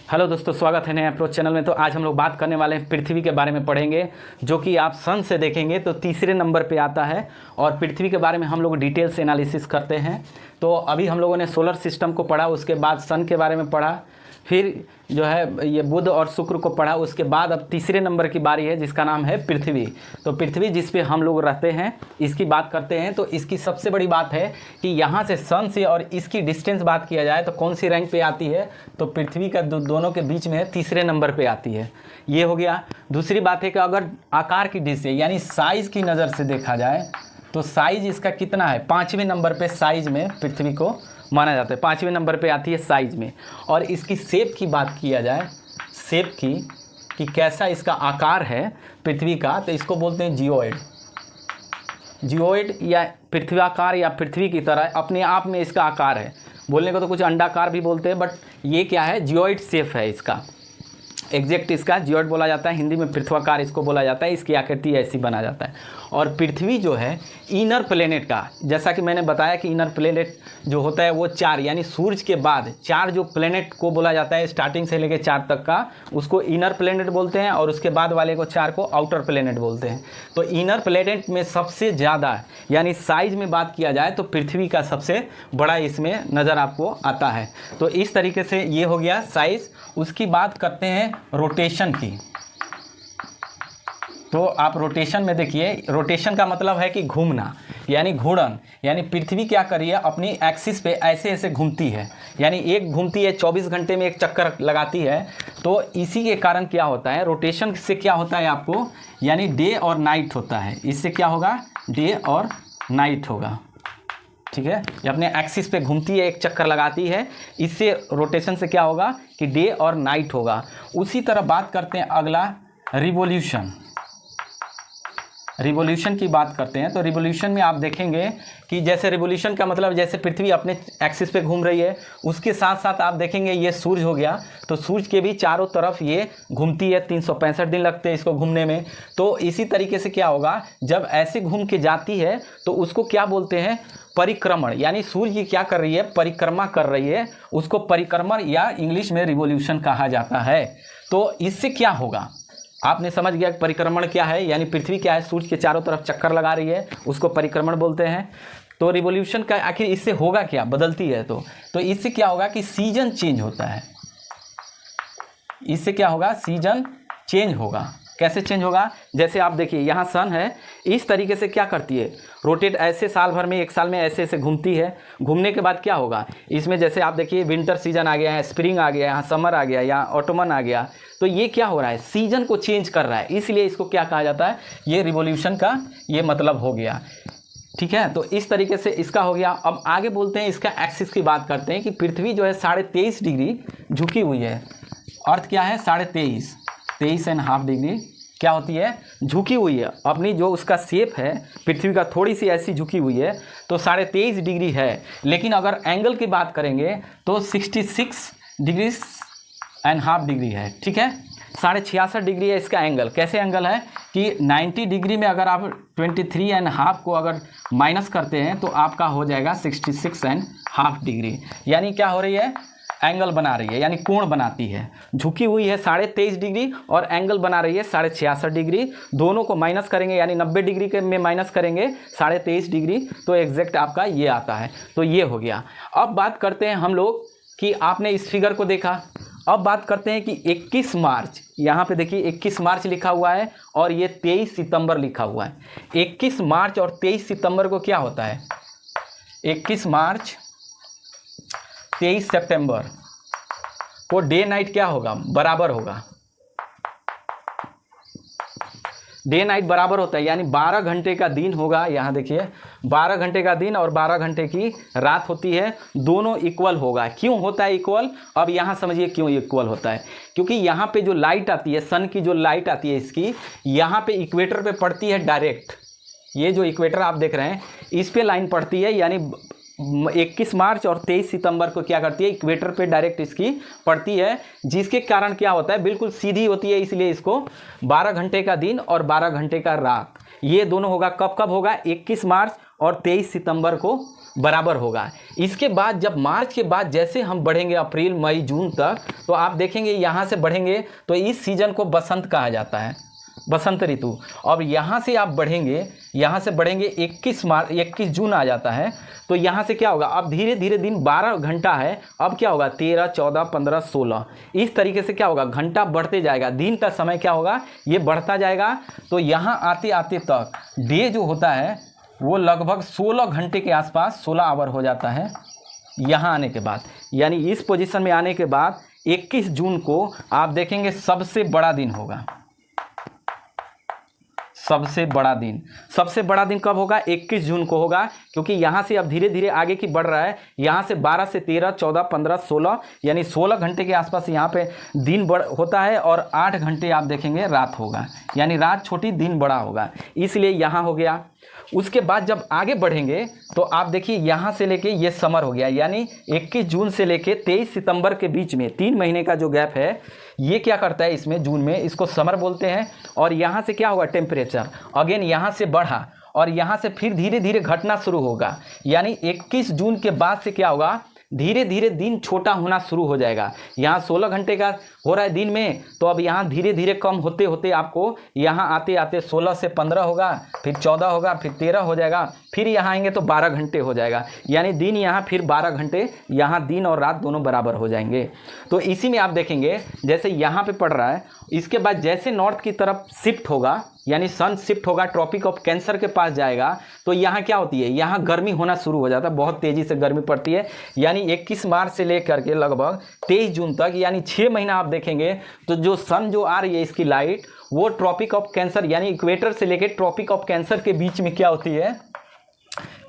Hello दोस्तों, स्वागत है नए अप्रोच चैनल में। तो आज हम लोग बात करने वाले हैं पृथ्वी के बारे में पढ़ेंगे, जो कि आप सन से देखेंगे तो तीसरे नंबर पे आता है। और पृथ्वी के बारे में हम लोग डिटेल से एनालिसिस करते हैं। तो अभी हम लोगों ने सोलर सिस्टम को पढ़ा, उसके बाद सन के बारे में पढ़ा, फिर जो है ये बुध और शुक्र को पढ़ा। उसके बाद अब तीसरे नंबर की बारी है, जिसका नाम है पृथ्वी। तो पृथ्वी जिस पे हम लोग रहते हैं, इसकी बात करते हैं। तो इसकी सबसे बड़ी बात है कि यहाँ से सन से और इसकी डिस्टेंस बात किया जाए तो कौन सी रैंक पे आती है, तो पृथ्वी का दोनों के बीच में है, तीसरे नंबर पे आती है। ये हो गया। दूसरी बात है कि अगर आकार की दृष्टि यानी साइज़ की नज़र से देखा जाए तो साइज़ इसका कितना है, 5वें नंबर पे साइज़ में पृथ्वी को माना जाता है। 5वें नंबर पे आती है साइज़ में। और इसकी शेप की बात किया जाए, शेप की कि कैसा इसका आकार है पृथ्वी का, तो इसको बोलते हैं जियोइड। जियोइड या पृथ्वाकार या पृथ्वी की तरह अपने आप में इसका आकार है। बोलने को तो कुछ अंडाकार भी बोलते हैं, बट ये क्या है, जियोइड शेप है इसका। एग्जैक्ट इसका जियोइड बोला जाता है, हिंदी में पृथ्वाकार इसको बोला जाता है। इसकी आकृति ऐसी बना जाता है। और पृथ्वी जो है इनर प्लेनेट का, जैसा कि मैंने बताया कि इनर प्लेनेट जो होता है वो 4 यानी सूरज के बाद 4 जो प्लेनेट को बोला जाता है, स्टार्टिंग से लेकर 4 तक का, उसको इनर प्लेनेट बोलते हैं। और उसके बाद वाले को 4 को आउटर प्लेनेट बोलते हैं। तो इनर प्लेनेट में सबसे ज़्यादा यानी साइज में बात किया जाए तो पृथ्वी का सबसे बड़ा इसमें नज़र आपको आता है। तो इस तरीके से ये हो गया साइज़। उसकी बात करते हैं रोटेशन की। तो आप रोटेशन में देखिए, रोटेशन का मतलब है कि घूमना यानी घूर्णन। यानी पृथ्वी क्या कर रही है, अपनी एक्सिस पे ऐसे ऐसे घूमती है। यानी एक घूमती है, 24 घंटे में एक चक्कर लगाती है। तो इसी के कारण क्या होता है, रोटेशन से क्या होता है आपको, यानी डे और नाइट होता है। इससे क्या होगा, डे और नाइट होगा। ठीक है, ये अपने एक्सिस पे घूमती है, एक चक्कर लगाती है। इससे रोटेशन से क्या होगा कि डे और नाइट होगा। उसी तरह बात करते हैं अगला, रिवोल्यूशन। रिवोल्यूशन की बात करते हैं। तो रिवोल्यूशन में आप देखेंगे कि जैसे रिवोल्यूशन का मतलब जैसे पृथ्वी अपने एक्सिस पे घूम रही है, उसके साथ साथ आप देखेंगे ये सूर्य हो गया। तो सूर्य के भी चारों तरफ ये घूमती है, 365 दिन लगते हैं इसको घूमने में। तो इसी तरीके से क्या होगा, जब ऐसे घूम के जाती है तो उसको क्या बोलते हैं, परिक्रमण। यानी सूर्य की क्या कर रही है, परिक्रमा कर रही है, उसको परिक्रमण या इंग्लिश में रिवोल्यूशन कहा जाता है। तो इससे क्या होगा, आपने समझ गया कि परिक्रमण क्या है, यानी पृथ्वी क्या है, सूर्य के चारों तरफ चक्कर लगा रही है, उसको परिक्रमण बोलते हैं। तो रिवोल्यूशन का आखिर इससे होगा क्या, बदलती है तो इससे क्या होगा कि सीजन चेंज होता है। इससे क्या होगा, सीजन चेंज होगा। कैसे चेंज होगा, जैसे आप देखिए यहाँ सन है, इस तरीके से क्या करती है, रोटेट ऐसे साल भर में, एक साल में ऐसे ऐसे घूमती है। घूमने के बाद क्या होगा, इसमें जैसे आप देखिए विंटर सीजन आ गया है, स्प्रिंग आ गया, यहाँ समर आ गया, यहाँ ऑटोमन आ गया। तो ये क्या हो रहा है, सीजन को चेंज कर रहा है, इसलिए इसको क्या कहा जाता है, ये रिवोल्यूशन का ये मतलब हो गया। ठीक है, तो इस तरीके से इसका हो गया। अब आगे बोलते हैं इसका एक्सिस की बात करते हैं कि पृथ्वी जो है 23.5 डिग्री झुकी हुई है। अर्थ क्या है, 23.5 डिग्री क्या होती है, झुकी हुई है। अपनी जो उसका शेप है पृथ्वी का, थोड़ी सी ऐसी झुकी हुई है, तो 23.5 डिग्री है। लेकिन अगर एंगल की बात करेंगे तो 66.5 डिग्री है। ठीक है, 66.5 डिग्री है इसका एंगल। कैसे एंगल है कि 90 डिग्री में अगर आप 23.5 को अगर माइनस करते हैं तो आपका हो जाएगा 66.5 डिग्री। यानी क्या हो रही है, एंगल बना रही है, यानी कोण बनाती है। झुकी हुई है 23.5 डिग्री और एंगल बना रही है 66.5 डिग्री। दोनों को माइनस करेंगे, यानी 90 डिग्री के में माइनस करेंगे 23.5 डिग्री, तो एग्जैक्ट आपका ये आता है। तो ये हो गया। अब बात करते हैं हम लोग कि आपने इस फिगर को देखा। अब बात करते हैं कि 21 मार्च, यहाँ पे देखिए 21 मार्च लिखा हुआ है और ये 23 सितंबर लिखा हुआ है। 21 मार्च और 23 सितंबर को क्या होता है, 21 मार्च 23 सितंबर को डे नाइट क्या होगा, बराबर होगा। डे नाइट बराबर होता है, यानी 12 घंटे का दिन होगा। यहाँ देखिए 12 घंटे का दिन और 12 घंटे की रात होती है, दोनों इक्वल होगा। क्यों होता है इक्वल, अब यहाँ समझिए क्यों इक्वल होता है। क्योंकि यहाँ पे जो लाइट आती है, सन की जो लाइट आती है इसकी, यहाँ पे इक्वेटर पे पड़ती है डायरेक्ट। ये जो इक्वेटर आप देख रहे हैं इस पे लाइन पड़ती है, यानी 21 मार्च और 23 सितंबर को क्या करती है, इक्वेटर पे डायरेक्ट इसकी पड़ती है। जिसके कारण क्या होता है, बिल्कुल सीधी होती है, इसलिए इसको 12 घंटे का दिन और 12 घंटे का रात, ये दोनों होगा कब कब होगा, 21 मार्च और 23 सितंबर को बराबर होगा। इसके बाद जब मार्च के बाद जैसे हम बढ़ेंगे अप्रैल मई जून तक, तो आप देखेंगे यहाँ से बढ़ेंगे तो इस सीजन को बसंत कहा जाता है, बसंत ऋतु। अब यहाँ से आप बढ़ेंगे, यहाँ से बढ़ेंगे 21 जून आ जाता है, तो यहाँ से क्या होगा, अब धीरे धीरे दिन 12 घंटा है, अब क्या होगा 13, 14, 15, 16, इस तरीके से क्या होगा घंटा बढ़ते जाएगा, दिन का समय क्या होगा ये बढ़ता जाएगा। तो यहाँ आते आते तक डे जो होता है वो लगभग 16 घंटे के आसपास 16 आवर हो जाता है यहाँ आने के बाद। यानी इस पोजीशन में आने के बाद 21 जून को आप देखेंगे सबसे बड़ा दिन होगा, सबसे बड़ा दिन कब होगा, 21 जून को होगा, क्योंकि यहाँ से अब धीरे धीरे आगे की बढ़ रहा है। यहाँ से 12 से 13, 14, 15, 16 यानी 16 घंटे के आसपास यहाँ पे दिन होता है और 8 घंटे आप देखेंगे रात होगा, यानी रात छोटी दिन बड़ा होगा, इसलिए यहाँ हो गया। उसके बाद जब आगे बढ़ेंगे तो आप देखिए यहाँ से लेके ये समर हो गया, यानी 21 जून से लेके 23 सितंबर के बीच में 3 महीने का जो गैप है ये क्या करता है, इसमें जून में इसको समर बोलते हैं। और यहाँ से क्या होगा टेम्परेचर अगेन यहाँ से बढ़ा और यहाँ से फिर धीरे धीरे घटना शुरू होगा, यानी 21 जून के बाद से क्या होगा धीरे धीरे दिन छोटा होना शुरू हो जाएगा। यहाँ 16 घंटे का हो रहा है दिन में, तो अब यहाँ धीरे धीरे कम होते होते आपको यहाँ आते आते 16 से 15 होगा, फिर 14 होगा, फिर 13 हो जाएगा, फिर यहाँ आएंगे तो 12 घंटे हो जाएगा, यानी दिन यहाँ फिर 12 घंटे, यहाँ दिन और रात दोनों बराबर हो जाएंगे। तो इसी में आप देखेंगे जैसे यहाँ पे पड़ रहा है, इसके बाद जैसे नॉर्थ की तरफ शिफ्ट होगा, यानी सन शिफ्ट होगा, ट्रॉपिक ऑफ कैंसर के पास जाएगा, तो यहाँ क्या होती है, यहाँ गर्मी होना शुरू हो जाता है, बहुत तेज़ी से गर्मी पड़ती है। यानी 21 मार्च से लेकर के लगभग 23 जून तक, यानी 6 महीना आप देखेंगे तो जो सन जो आ रही है इसकी लाइट वो ट्रॉपिक ऑफ कैंसर यानी इक्वेटर से लेकर ट्रॉपिक ऑफ कैंसर के बीच में क्या होती है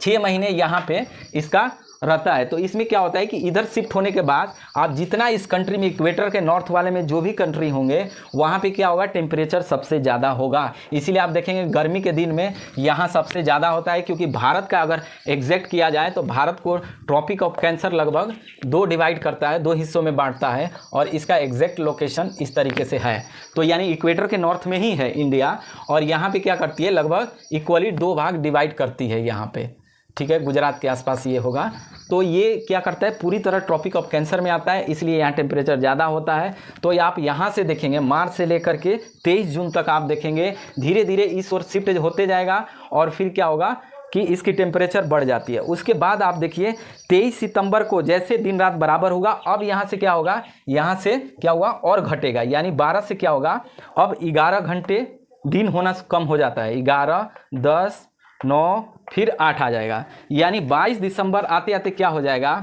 6 महीने यहाँ पे इसका रहता है। तो इसमें क्या होता है कि इधर शिफ्ट होने के बाद आप जितना इस कंट्री में इक्वेटर के नॉर्थ वाले में जो भी कंट्री होंगे वहाँ पे क्या होगा टेम्परेचर सबसे ज़्यादा होगा। इसीलिए आप देखेंगे गर्मी के दिन में यहाँ सबसे ज़्यादा होता है, क्योंकि भारत का अगर एग्जैक्ट किया जाए तो भारत को ट्रॉपिक ऑफ कैंसर लगभग 2 डिवाइड करता है, 2 हिस्सों में बांटता है और इसका एग्जैक्ट लोकेशन इस तरीके से है। तो यानी इक्वेटर के नॉर्थ में ही है इंडिया, और यहाँ पर क्या करती है लगभग इक्वली 2 भाग डिवाइड करती है यहाँ पर, ठीक है, गुजरात के आसपास ये होगा। तो ये क्या करता है पूरी तरह ट्रॉपिक ऑफ कैंसर में आता है, इसलिए यहाँ टेम्परेचर ज़्यादा होता है। तो आप यहाँ से देखेंगे मार्च से लेकर के 23 जून तक आप देखेंगे धीरे धीरे इस ओर शिफ्ट होते जाएगा और फिर क्या होगा कि इसकी टेम्परेचर बढ़ जाती है। उसके बाद आप देखिए 23 सितंबर को जैसे दिन रात बराबर होगा, अब यहाँ से क्या होगा, यहाँ से क्या हुआ और घटेगा, यानी 12 से क्या होगा अब 11 घंटे दिन होना कम हो जाता है, 11, 10, 9 फिर 8 आ जाएगा, यानी 22 दिसंबर आते आते क्या हो जाएगा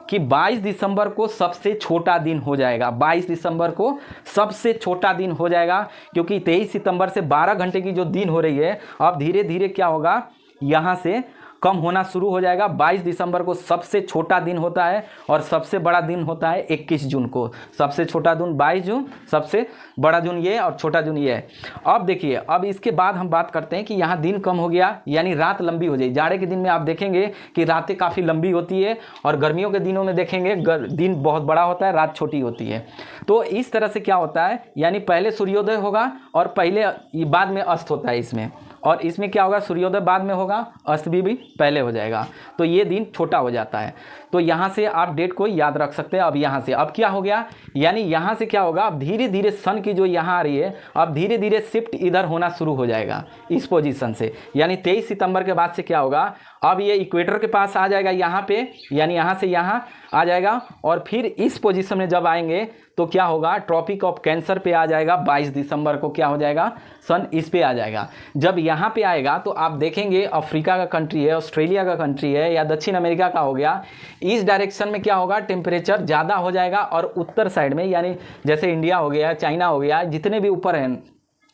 कि 22 दिसंबर को सबसे छोटा दिन हो जाएगा, 22 दिसंबर को सबसे छोटा दिन हो जाएगा, क्योंकि 23 सितंबर से 12 घंटे की जो दिन हो रही है अब धीरे धीरे क्या होगा यहाँ से कम होना शुरू हो जाएगा। 22 दिसंबर को सबसे छोटा दिन होता है और सबसे बड़ा दिन होता है 21 जून को। सबसे छोटा दिन 22 जून, सबसे बड़ा जून ये और छोटा जून ये है। अब देखिए अब इसके बाद हम बात करते हैं कि यहाँ दिन कम हो गया, यानी रात लंबी हो जाएगी। जाड़े के दिन में आप देखेंगे कि रातें काफ़ी लंबी होती है और गर्मियों के दिनों में देखेंगे दिन बहुत बड़ा होता है, रात छोटी होती है। तो इस तरह से क्या होता है, यानी पहले सूर्योदय होगा और पहले बाद में अस्त होता है इसमें, और इसमें क्या होगा सूर्योदय बाद में होगा, अस्त भी पहले हो जाएगा, तो ये दिन छोटा हो जाता है। तो यहाँ से आप डेट को याद रख सकते हैं। अब यहाँ से अब क्या हो गया, यानी यहाँ से क्या होगा अब धीरे धीरे सन की जो यहाँ आ रही है अब धीरे धीरे शिफ्ट इधर होना शुरू हो जाएगा इस पोजीशन से, यानी 23 सितंबर के बाद से क्या होगा अब ये इक्वेटर के पास आ जाएगा यहाँ पे, यानी यहाँ से यहाँ आ जाएगा और फिर इस पोजीशन में जब आएंगे तो क्या होगा ट्रॉपिक ऑफ कैंसर पे आ जाएगा। 22 दिसंबर को क्या हो जाएगा सन इस पे आ जाएगा। जब यहाँ पे आएगा तो आप देखेंगे अफ्रीका का कंट्री है, ऑस्ट्रेलिया का कंट्री है या दक्षिण अमेरिका का हो गया, इस डायरेक्शन में क्या होगा टेम्परेचर ज़्यादा हो जाएगा, और उत्तर साइड में यानी जैसे इंडिया हो गया, चाइना हो गया, जितने भी ऊपर हैं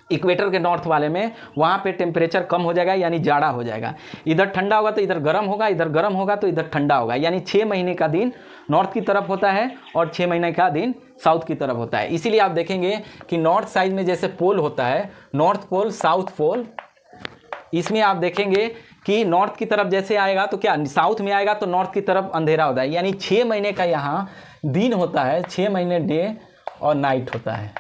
इक्वेटर के नॉर्थ वाले में वहाँ पे टेम्परेचर कम हो जाएगा, यानी जाड़ा हो जाएगा। इधर ठंडा होगा तो इधर गर्म होगा, इधर गर्म होगा तो इधर ठंडा होगा, यानी 6 महीने का दिन नॉर्थ की तरफ होता है और 6 महीने का दिन साउथ की तरफ होता है। इसीलिए आप देखेंगे कि नॉर्थ साइड में जैसे पोल होता है, नॉर्थ पोल साउथ पोल, इसमें आप देखेंगे कि नॉर्थ की तरफ जैसे आएगा तो क्या साउथ में आएगा तो नॉर्थ की तरफ अंधेरा होता है, यानी 6 महीने का यहाँ दिन होता है, 6 महीने डे और नाइट होता है।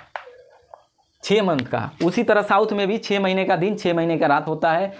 6 मंथ का। उसी तरह साउथ में भी 6 महीने का दिन 6 महीने का रात होता है।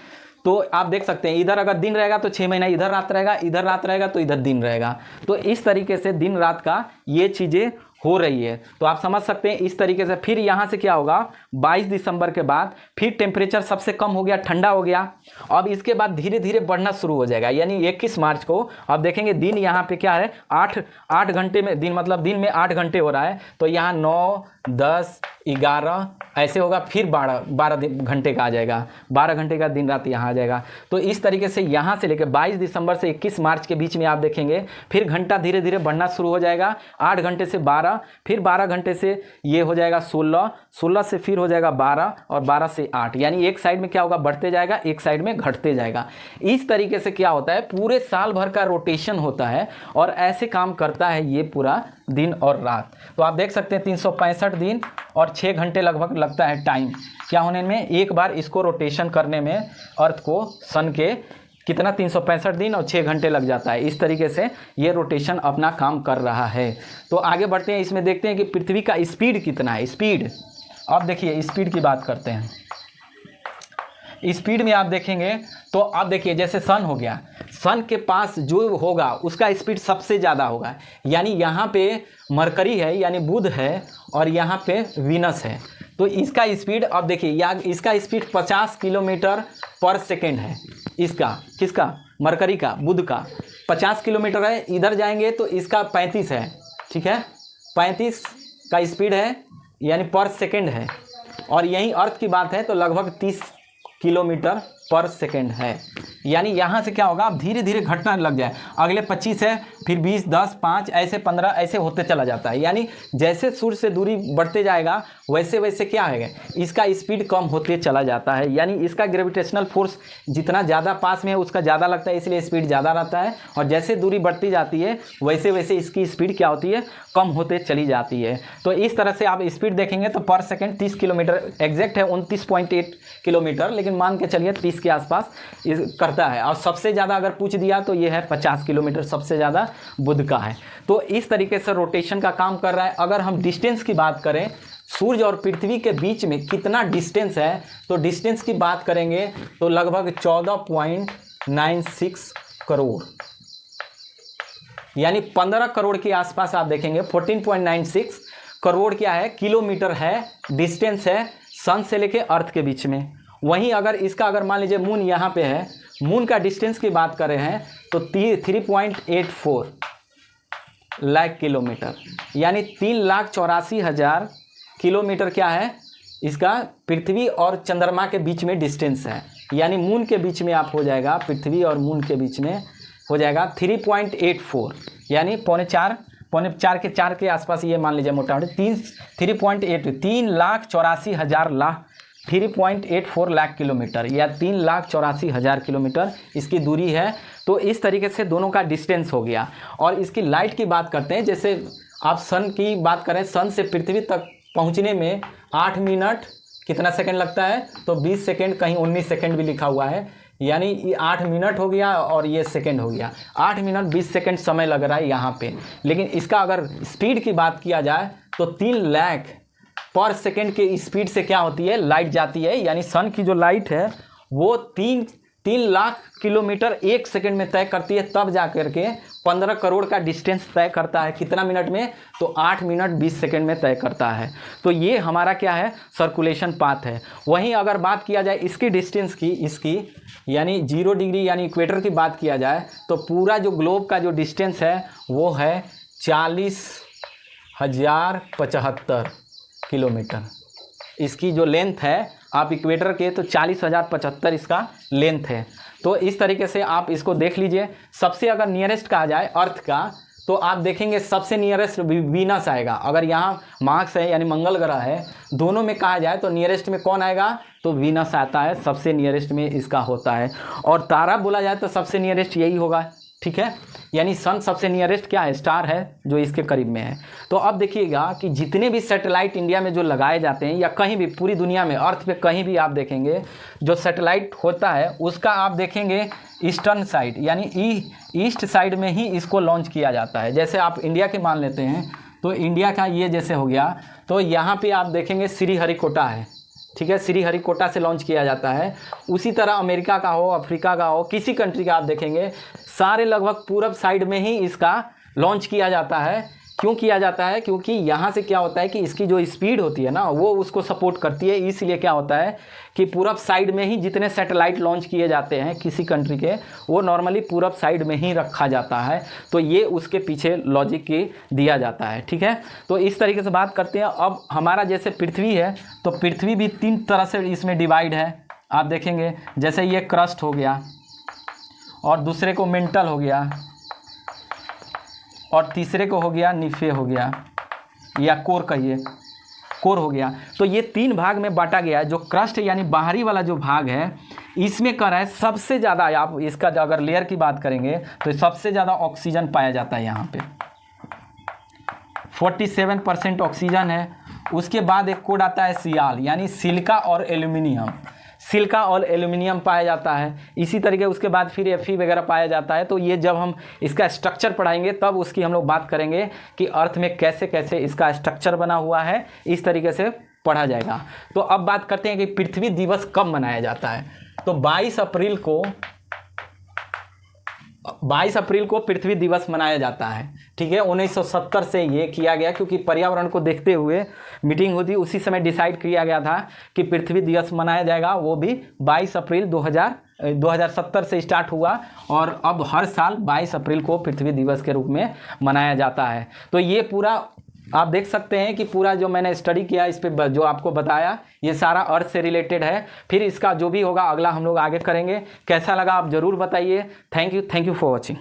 तो आप देख सकते हैं इधर अगर दिन रहेगा तो 6 महीना इधर रात रहेगा, इधर रात रहेगा तो इधर दिन रहेगा। तो इस तरीके से दिन रात का ये चीज़ें हो रही है। तो आप समझ सकते हैं इस तरीके से। फिर यहाँ से क्या होगा, 22 दिसंबर के बाद फिर टेम्परेचर सबसे कम हो गया, ठंडा हो गया। अब इसके बाद धीरे धीरे बढ़ना शुरू हो जाएगा। यानी 21 मार्च को आप देखेंगे दिन यहाँ पे क्या है, 8 घंटे में दिन, मतलब दिन में 8 घंटे हो रहा है। तो यहाँ 9, 10, 11 ऐसे होगा, फिर 12 घंटे का आ जाएगा, 12 घंटे का दिन रात यहाँ आ जाएगा। तो इस तरीके से यहाँ से लेकर 22 दिसंबर से 21 मार्च के बीच में आप देखेंगे फिर घंटा धीरे धीरे बढ़ना शुरू हो जाएगा। 8 घंटे से 12, फिर 12 घंटे से ये हो जाएगा 16, 16 से फिर हो जाएगा 12 और 12 से 8। यानी एक साइड में क्या होगा, बढ़ते जाएगा, एक साइड में घटते जाएगा। इस तरीके से क्या होता है, पूरे साल भर का रोटेशन होता है और ऐसे काम करता है ये पूरा दिन और रात। तो आप देख सकते हैं 365 दिन और 6 घंटे लगभग लगता है टाइम क्या होने में, एक बार इसको रोटेशन करने में अर्थ को, सन के कितना 365 दिन और 6 घंटे लग जाता है। इस तरीके से ये रोटेशन अपना काम कर रहा है। तो आगे बढ़ते हैं, इसमें देखते हैं कि पृथ्वी का स्पीड कितना है। स्पीड, अब देखिए स्पीड की बात करते हैं। स्पीड में आप देखेंगे तो अब देखिए जैसे सन हो गया, सन के पास जो होगा उसका स्पीड सबसे ज़्यादा होगा। यानी यहाँ पे मरकरी है यानी बुध है और यहाँ पे वीनस है। तो इसका स्पीड अब देखिए, या इसका स्पीड 50 किलोमीटर पर सेकेंड है। इसका किसका, मरकरी का, बुध का 50 किलोमीटर है। इधर जाएंगे तो इसका 35 है, ठीक है, 35 का स्पीड है यानी पर सेकेंड है। और यहीं अर्थ की बात है तो लगभग 30 किलोमीटर पर सेकेंड है। यानी यहाँ से क्या होगा, अब धीरे धीरे घटना लग जाए। अगले 25 है, फिर 20, 10, 5 ऐसे 15 ऐसे होते चला जाता है। यानी जैसे सूर्य से दूरी बढ़ते जाएगा वैसे वैसे क्या है, इसका स्पीड कम होते चला जाता है। यानी इसका ग्रेविटेशनल फोर्स जितना ज़्यादा पास में है उसका ज़्यादा लगता है, इसलिए स्पीड ज़्यादा रहता है। और जैसे दूरी बढ़ती जाती है वैसे वैसे इसकी स्पीड क्या होती है, कम होते चली जाती है। तो इस तरह से आप स्पीड देखेंगे तो पर सेकेंड 30 किलोमीटर, एग्जैक्ट है 29.8 किलोमीटर, लेकिन मान के चलिए 30 के आसपास करता है। और सबसे ज़्यादा अगर पूछ दिया तो ये है 50 किलोमीटर, सबसे ज़्यादा बुध का है। तो इस तरीके से रोटेशन का काम कर रहा है। अगर हम डिस्टेंस की बात करें, सूर्य और पृथ्वी के बीच में कितना डिस्टेंस है, तो डिस्टेंस की बात करेंगे तो लगभग 14.96 करोड़, यानी 15 करोड़ के आसपास आप देखेंगे। 14.96 करोड़ क्या है, किलोमीटर है, डिस्टेंस है सन से लेके अर्थ के बीच में। वहीं अगर इसका अगर मान लीजिए मून यहाँ पे है, मून का डिस्टेंस की बात कर रहे हैं तो 3.84 लाख किलोमीटर, यानी 3,84,000 किलोमीटर क्या है इसका, पृथ्वी और चंद्रमा के बीच में डिस्टेंस है। यानी मून के बीच में आप हो जाएगा, पृथ्वी और मून के बीच में हो जाएगा 3.84, यानी पौने चार के 4 के आसपास, ये मान लीजिए मोटा मोटी 3.84 लाख किलोमीटर या 3,84,000 किलोमीटर इसकी दूरी है। तो इस तरीके से दोनों का डिस्टेंस हो गया। और इसकी लाइट की बात करते हैं, जैसे आप सन की बात करें, सन से पृथ्वी तक पहुंचने में 8 मिनट कितना सेकंड लगता है, तो 20 सेकंड, कहीं 19 सेकंड भी लिखा हुआ है। यानी ये 8 मिनट हो गया और ये सेकंड हो गया, 8 मिनट 20 सेकंड समय लग रहा है यहाँ पे। लेकिन इसका अगर स्पीड की बात किया जाए तो 3 लाख पर सेकंड के स्पीड से क्या होती है, लाइट जाती है। यानी सन की जो लाइट है वो 3 लाख किलोमीटर 1 सेकंड में तय करती है, तब जा करके 15 करोड़ का डिस्टेंस तय करता है। कितना मिनट में, तो 8 मिनट 20 सेकंड में तय करता है। तो ये हमारा क्या है, सर्कुलेशन पाथ है। वहीं अगर बात किया जाए इसकी डिस्टेंस की, इसकी यानी 0 डिग्री यानी इक्वेटर की बात किया जाए तो पूरा जो ग्लोब का जो डिस्टेंस है वो है 40,075 किलोमीटर। इसकी जो लेंथ है आप इक्वेटर के, तो 40,075 इसका लेंथ है। तो इस तरीके से आप इसको देख लीजिए। सबसे अगर नियरेस्ट कहा जाए अर्थ का, तो आप देखेंगे सबसे नियरेस्ट वीनस आएगा। अगर यहाँ मार्स है यानी मंगल ग्रह है, दोनों में कहा जाए तो नियरेस्ट में कौन आएगा, तो वीनस आता है, सबसे नियरेस्ट में इसका होता है। और तारा बोला जाए तो सबसे नियरेस्ट यही होगा, ठीक है। यानी सन सबसे नियरेस्ट क्या है, स्टार है जो इसके करीब में है। तो अब देखिएगा कि जितने भी सैटेलाइट इंडिया में जो लगाए जाते हैं या कहीं भी पूरी दुनिया में अर्थ पे कहीं भी आप देखेंगे जो सैटेलाइट होता है उसका आप देखेंगे ईस्टर्न साइड यानी ईस्ट साइड में ही इसको लॉन्च किया जाता है। जैसे आप इंडिया के मान लेते हैं तो इंडिया का ये जैसे हो गया, तो यहाँ पे आप देखेंगे श्रीहरिकोटा है, ठीक है, श्रीहरिकोटा से लॉन्च किया जाता है। उसी तरह अमेरिका का हो, अफ्रीका का हो, किसी कंट्री का आप देखेंगे सारे लगभग पूरब साइड में ही इसका लॉन्च किया जाता है। क्यों किया जाता है? क्योंकि यहाँ से क्या होता है कि इसकी जो स्पीड होती है ना वो उसको सपोर्ट करती है, इसलिए क्या होता है कि पूरब साइड में ही जितने सैटेलाइट लॉन्च किए जाते हैं किसी कंट्री के, वो नॉर्मली पूरब साइड में ही रखा जाता है। तो ये उसके पीछे लॉजिक की दिया जाता है, ठीक है। तो इस तरीके से बात करते हैं। अब हमारा जैसे पृथ्वी है, तो पृथ्वी भी 3 तरह से इसमें डिवाइड है। आप देखेंगे जैसे ये क्रस्ट हो गया, और दूसरे को मेंटल हो गया, और तीसरे को हो गया निफे हो गया, या कोर कहिए, कोर हो गया। तो ये 3 भाग में बांटा गया है। जो क्रस्ट यानी बाहरी वाला जो भाग है, इसमें क्या है सबसे ज़्यादा, आप इसका अगर लेयर की बात करेंगे तो सबसे ज़्यादा ऑक्सीजन पाया जाता है यहाँ पे, 47% ऑक्सीजन है। उसके बाद एक कोड आता है सियाल यानी सिलिका और एल्यूमिनियम, सिलिका और एल्यूमिनियम पाया जाता है। इसी तरीके उसके बाद फिर Fe वगैरह पाया जाता है। तो ये जब हम इसका स्ट्रक्चर पढ़ाएंगे तब उसकी हम लोग बात करेंगे कि अर्थ में कैसे कैसे इसका स्ट्रक्चर बना हुआ है, इस तरीके से पढ़ा जाएगा। तो अब बात करते हैं कि पृथ्वी दिवस कब मनाया जाता है। तो 22 अप्रैल को पृथ्वी दिवस मनाया जाता है, ठीक है। 1970 से ये किया गया, क्योंकि पर्यावरण को देखते हुए मीटिंग हुई थी, उसी समय डिसाइड किया गया था कि पृथ्वी दिवस मनाया जाएगा। वो भी 22 अप्रैल 2070 से स्टार्ट हुआ, और अब हर साल 22 अप्रैल को पृथ्वी दिवस के रूप में मनाया जाता है। तो ये पूरा आप देख सकते हैं कि पूरा जो मैंने स्टडी किया इस पे जो आपको बताया ये सारा अर्थ से रिलेटेड है। फिर इसका जो भी होगा अगला हम लोग आगे करेंगे। कैसा लगा आप ज़रूर बताइए। Thank you for watching.